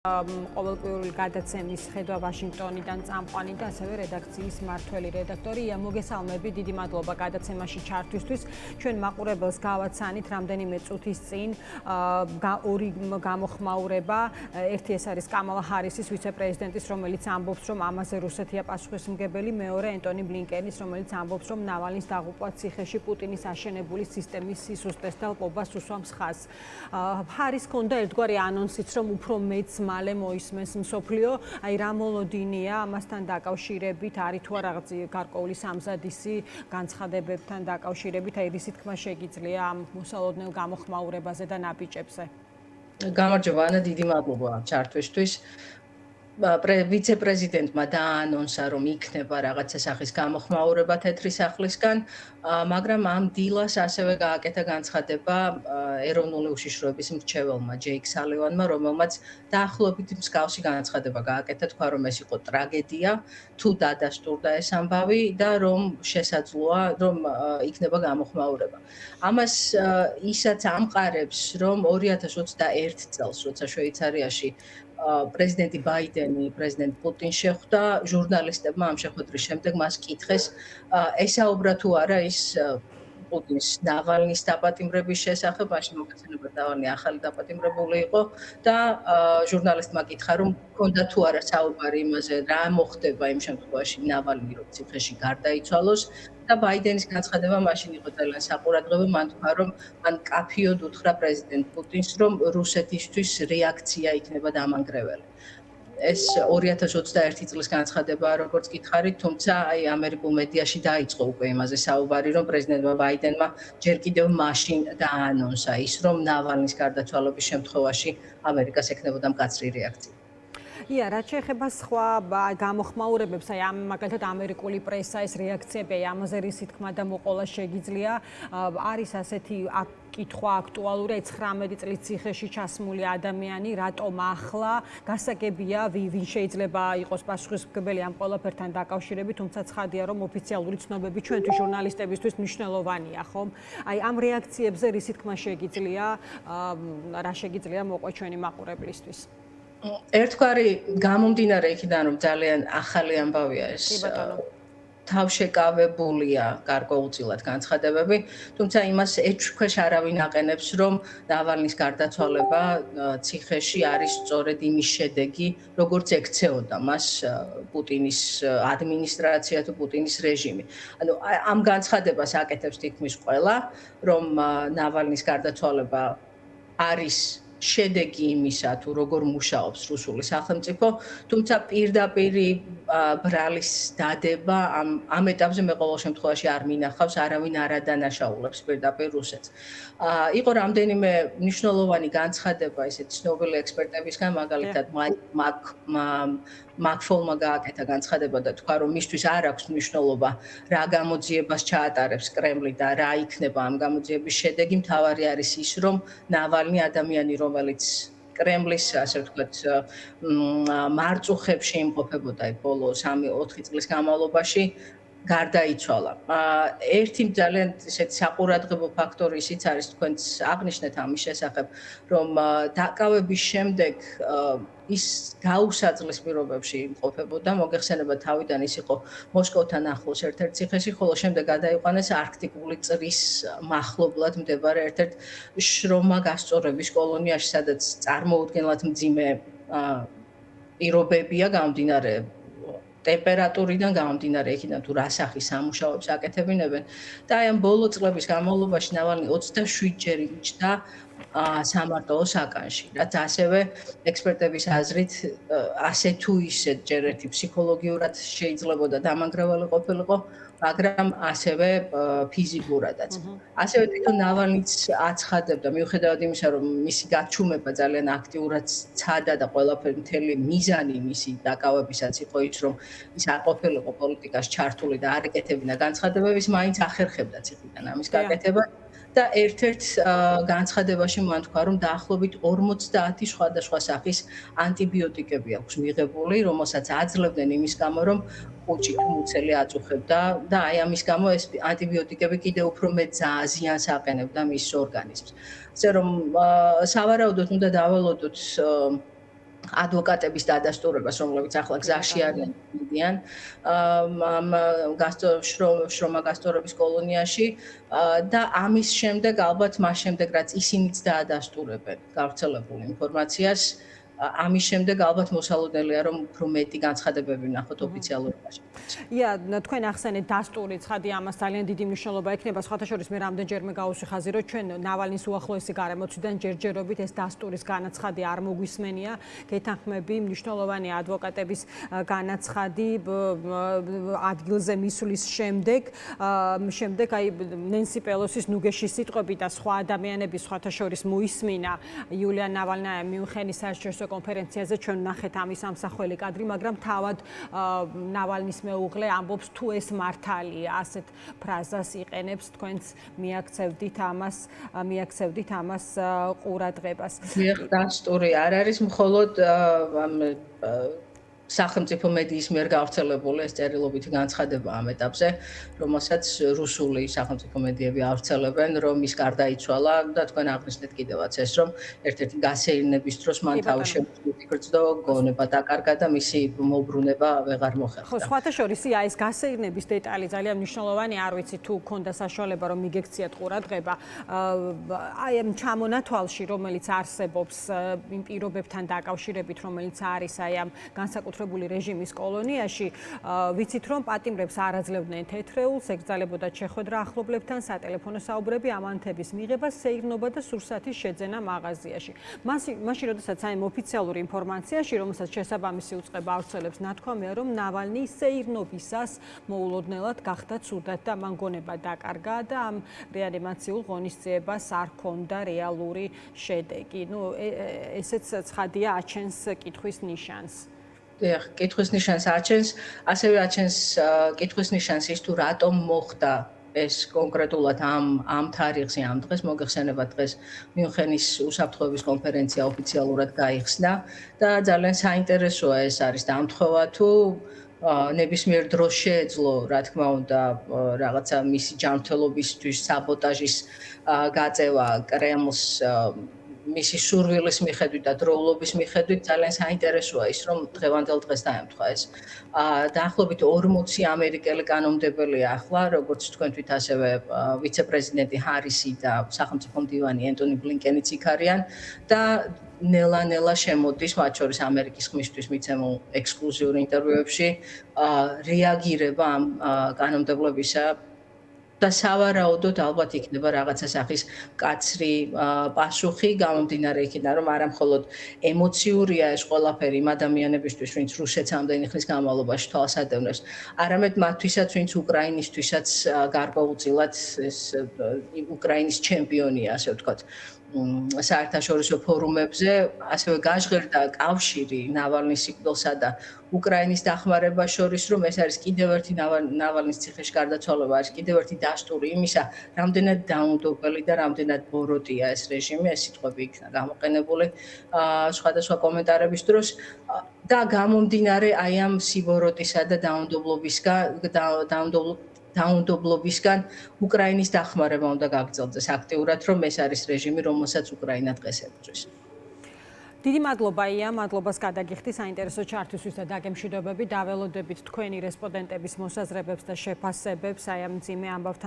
ყოველკვირეული გადაცემის ხედვა ვაშინგტონიდან წამყვანი და ასევე რედაქციის მმართველი რედაქტორია. მოგესალმები, დიდი მადლობა გადაცემაში ჩართვისთვის. ჩვენ მაყურებელს გავაცანით რამდენიმე წუთის წინ ორი გამოხმაურება. ერთი ეს არის კამალა ჰარისის ვიცე-პრეზიდენტის, რომელიც ამბობს, რომ ამაზე რუსეთია პასუხისმგებელი, მეორე ენტონი ბლინკენის, რომელიც ამბობს, რომ ნავალნის დაღუპვა ციხეში პუტინის აშენებული სისტემის სისუსტეს და ლპობას უსვამს ხაზს. ჰარის ჰქონდა ერთგვარი ანონსიც, რომ უფრო მეც მალე მოისმენს მსოფლიო, აი რა მოლოდინია ამასთან დაკავშირებით, არის თუ არა რაღაც გარკვეული სამზადისი განცხადებებთან დაკავშირებით, აი რისი თქმა შეგიძლია ამ მოსალოდნელ გამოხმაურებაზე და ნაბიჯებზე. გამარჯობა ანა, დიდი მადლობა ჩართვისთვის. ვიცე-პრეზიდენტმა დააანონსა, რომ იქნება რაღაცა სახის გამოხმაურება თეთრი სახლისგან, მაგრამ ამ დილას ასევე გააკეთა განცხადება ეროვნული უშიშროების მრჩეველმა ჯეიკ სალივანმა, რომელმაც დაახლოებით მსგავსი განცხადება გააკეთა, თქვა, რომ ეს იყო ტრაგედია, თუ დადასტურდა ეს ამბავი და რომ შესაძლოა, რომ იქნება გამოხმაურება. ამას ისაც ამყარებს, რომ 2021 წელს, როცა შვეიცარიაში პრეზიდენტი ბაიდენი პრეზიდენტ პუტინს შეხვდა, ჟურნალისტებმა ამ შეხვედრის შემდეგ მას კითხეს, ესაუბრა თუ არა ის პუტინს ნავალნის დაპატიმრების შესახებ, მაშინ მოგეცნობათ ნავალნი ახალი დაპატიმრებული იყო და ჟურნალისტმა კითხა, რომ ჰქონდა თუ არა საუბარი იმაზე, რა მოხდება იმ შემთხვევაში ნავალნი რომ ციხეში გარდაიცვალოს და ბაიდენის განცხადება მაშინ იყო ძალიან საყურადღებო, მან თქვა, რომ მან კაფიოდ უთხრა პრეზიდენტ პუტინს, რომ რუსეთისთვის რეაქცია იქნება დამანგრეველი. ეს 2021 წლის განცხადებაა, როგორც გითხარით, თუმცა აი ამერიკულ მედიაში დაიწყო უკვე იმაზე საუბარი, რომ პრეზიდენტმა ბაიდენმა ჯერ კიდევ მაშინ დააანონსა ის, რომ ნავალნის გარდაცვალების შემთხვევაში ამერიკას ექნებოდა მკაცრი რეაქცია. ია, რაც შეეხება სხვა გამოხმაურებებს, აი ამ მაგალითად ამერიკული პრესა ეს რეაქციები, აი ამაზე რისი თქმა და მოყოლა შეგიძლია, არის ასეთი კითხვა აქტუალური, 19 წლის ციხეში ჩასმული ადამიანი, რატომ ახლა, გასაგებია, ვინ შეიძლება იყოს პასუხისმგებელი ამ ყველაფერთან დაკავშირებით, თუმცა ცხადია, რომ ოფიციალური ცნობები ჩვენთვის ჟურნალისტებისთვის მნიშვნელოვანია, ხომ? აი ამ რეაქციებზე რისი თქმა შეგიძლია, რა შეგიძლია მოყვე ჩვენი მაყურებლისთვის? ერთგვარი გამომდინარე იქიდან, რომ ძალიან ახალი ამბავია ეს. თავშეკავებულია გარკვეულწილად განცხადებები, თუმცა იმას ეჭვქვეშ არავინ აყენებს, რომ ნავალნის გარდაცვალება ციხეში არის სწორედ იმის შედეგი, როგორც ექცეოდა მას პუტინის ადმინისტრაცია თუ პუტინის რეჟიმი. ანუ ამ განცხადებას აკეთებს თითქმის ყველა, რომ ნავალნის გარდაცვალება არის შედეგი იმისა, თუ როგორ მუშაობს რუსული სახელმწიფო, თუმცა პირდაპირი ბრალის დადება ამ ეტაპზე მე ყოველ შემთხვევაში არ მინახავს, არავინ არ ადანაშაულებს პირდაპირ რუსეთს. იყო რამდენიმე მნიშვნელოვანი განცხადება ესეთი ცნობილი ექსპერტებისგან, მაგალითად მაკფოლმა გააკეთა განცხადება და თქვა, რომ მისთვის არ აქვს მნიშვნელობა რა გამოძიებას ჩაატარებს კრემლი და რა იქნება ამ გამოძიების შედეგი, მთავარი არის ის, რომ ნავალნი ადამიანი, რომელიც კრემლის, ასე ვთქვათ, მარწუხებში იმყოფებოდა ბოლო 3-4 წლის განმავლობაში, გარდაიცვალა. ერთი ძალიან ესეთი საყურადღებო ფაქტორი ისიც არის, თქვენც აღნიშნეთ ამის შესახებ, რომ დაკავების შემდეგ ის გაუსაძლეს პირობებში იმყოფებოდა, მოგეხსენება თავიდან ის იყო მოსკოვთან ახლოს ერთ-ერთ ციხეში, ხოლო შემდეგ გადაიყვანეს არქტიკული წრის მახლობლად მდებარე ერთ-ერთ შრომა გასწორების კოლონიაში, სადაც წარმოუდგენლად მძიმე პირობებია გამომდინარე ტემპერატურიდან გამომდინარე იქიდან თუ რა სახის სამუშაოებს აკეთებინებენ და აი ამ ბოლო წლების განმავლობაში ნავალნი 27 ჯერ იჯდა სამარტოო საკანში, რაც ასევე ექსპერტების აზრით ასე თუ ისე ჯერ ერთი ფსიქოლოგიურად შეიძლებოდა დამანგრეველი ყოფილიყო, მაგრამ ასევე ფიზიკურადაც. ასევე თვითონ ნავალნიც აცხადებდა, მიუხედავად იმისა, რომ მისი გაჩუმება ძალიან აქტიურად ცადა და ყველაფერი მთელი მიზანი მისი დაკავებისაც იყო ის, რომ ის არ ყოფილიყო პოლიტიკაში ჩართული და არ ეკეთებინა განცხადებებს, მაინც ახერხებდა ციხიდან ამის გაკეთება. და ერთ-ერთ განცხადებაში მან თქვა, რომ დაახლოებით 50 სხვადასხვა სახის ანტიბიოტიკები აქვს მიღებული, რომელსაც აძლევდნენ იმის გამო, რომ კუჭი თუ მუცელი აწუხებდა და აი ამის გამო ეს ანტიბიოტიკები კიდევ უფრო მეტ ზიანს აყენებდა მის ორგანიზმს. ასე რომ სავარაუდოდ უნდა დავალოდოთ ადვოკატების დადასტურებას, რომლებიც ახლა გზაში არიან, მიდიან შრომა გასწორების კოლონიაში და ამის შემდეგ ალბათ მას შემდეგ რაც ისინიც დაადასტურებენ გავრცელებულ ინფორმაციას, ამის შემდეგ ალბათ მოსალოდნელია რომ უფრო მეტი განცხადებები ვნახოთ ოფიციალურობაში. ია, თქვენ ახსენეთ დასტური ცხადი ამას ძალიან დიდი მნიშვნელობა ექნება. სხვათა შორის მე რამდენჯერმე გავუსვიხაზი, რომ ჩვენ ნავალნის უახლოესი გარემოცვიდან ჯერჯერობით ეს დასტურის განაცხადი არ მოგვისმენია. გეთანხმები მნიშვნელოვანი ადვოკატების განაცხადი ადგილზე მისვლის შემდეგ აი ნენსი პელოსის ნუგეშის სიტყვები და სხვა ადამიანების სხვათა შორის მოისმინა იულია ნავალნაია მიუნხენის საერთაშორისო კონფერენციაზე. ჩვენ ვნახეთ ამის ამსახველი კადრი, მაგრამ თავად ნავალნის მეუღლე ამბობს თუ ეს მართალია, ასეთ ფრაზას იყენებს, თქვენც მიაქცევდით ამას ყურადღებას. დასტური არ არის მხოლოდ სახელმწიფო მედიის მიერ გავრცელებული ეს წერილობითი განცხადება ამ ეტაპზე, რომელსაც რუსული სახელმწიფო მედიები ავრცელებენ, რომ ის გარდაიცვალა და თქვენ აღნიშნეთ კიდევაც ეს, რომ ერთ-ერთი გასეირნების დროს მან თავის შემოქმედი იგრძნო, გონება დაკარგა და მისი მოbrunება ვეღარ მოხერხდა. ხო, სხვათა შორის ეს გასეირნების დეტალი ძალიან მნიშვნელოვანი, არ ვიცი თუ გქონდა საშუალება რომ მიგექციათ ყურადღება. აი ამ ჩამონათვალში, რომელიც არსებობს იმ პირობებთან დაკავშირებით, რომელიც არის აი ამ განსაკუთრებული რეჟიმის კოლონიაში, ვიცით რომ პატიმრებს არ აძლევდნენ თეთრეულს, ეკრძალებოდა შეხვედრა ახლობლებთან, სატელეფონო საუბრები, ამანთების მიღება, სეირნობა და სურსათის შეძენა მაღაზიაში. მაშინ როდესაც აი ოფიციალური ინფორმაციაში, რომელსაც შესაბამისი უწყება ავრცელებს, ნათქვამია რომ ნავალნი სეირნობისას მოულოდნელად გახდა ცუდად და მან გონება დაკარგა და ამ რეანიმაციულ ღონისძიებას არ ჰქონდა რეალური შედეგი. ესეც ცხადია აჩენს კითხვის ნიშანს. კითხვის ნიშანს აჩენს, ასევე აჩენს კითხვის ნიშანს ის თუ რატომ მოხდა ეს კონკრეტულად ამ თარიღზე, ამ დღეს, მოგეხსენებათ დღეს მიუნხენის უსაფრთხოების კონფერენცია ოფიციალურად გაიხსნა და ძალიან საინტერესოა ეს არის დამთხოვა თუ ნებისმიერ დროს შეეძლო, რა თქმა უნდა, რაღაცა მისი ჯანმრთელობისთვის საბოტაჟის გაწევა კრემლს მისი სურვილის მიხედვით და დროულობის მიხედვით ძალიან საინტერესოა ის, რომ დღევანდელ დღეს დაემთხვა ეს. დაახლოებით 40 ამერიკელი კანონმდებელია ახლა, როგორც თქვენთვით, ასევე ვიცე-პრეზიდენტი ჰარისი და სახელმწიფო მდივანი ენტონი ბლინკენიც იქ არიან და ნელა-ნელა შემოდის, მათ შორის ამერიკის ხმისთვის მიცემულ ექსკლუზიურ ინტერვიუებში, რეაგირება ამ კანონმდებლებისა და სავარაუდოდ ალბათ იქნება რაღაცა სახის მკაცრი პასუხი, გამომდინარე იქიდან, რომ არა მხოლოდ ემოციურია ეს ყველაფერი იმ ადამიანებისთვის, ვინც რუსეთს ამდენი ხნის განმავლობაში თვალს ადევნებს, არამედ მათთვისაც, ვინც უკრაინისთვისაც გარკვეულწილად ეს უკრაინის ჩემპიონია, ასე ვთქვათ. საერთაშორისო ფორუმებზე, ასევე გაჟღერდა კავშირი ნავალნის სიკვდილსა და უკრაინის დახმარებას შორის, რომ ეს არის კიდევ ერთი ნავალნის ციხეში გარდაცვალება, არის კიდევ ერთი დასტური იმისა, რამდენად დაუნდობელი და რამდენად ბოროტია ეს რეჟიმი, ეს სიტყვები იქნა გამოყენებული სხვადასხვა კომენტარების დროს და გამომდინარე აი ამ სიბოროტისა და დაუნდობლობისგან უკრაინის დახმარება უნდა გაგრძელდეს აქტიურად, რომ ეს არის რეჟიმი, რომელსაც უკრაინა დღეს ებრძვის. დიდი მადლობა ია, მადლობას გადაგიხდი საინტერესო ჩართვისთვის და დაგემშვიდობებით, დაველოდებით თქვენი რესპონდენტების მოსაზრებებს და შეფასებებს აი ამ მძიმე ამბავთან.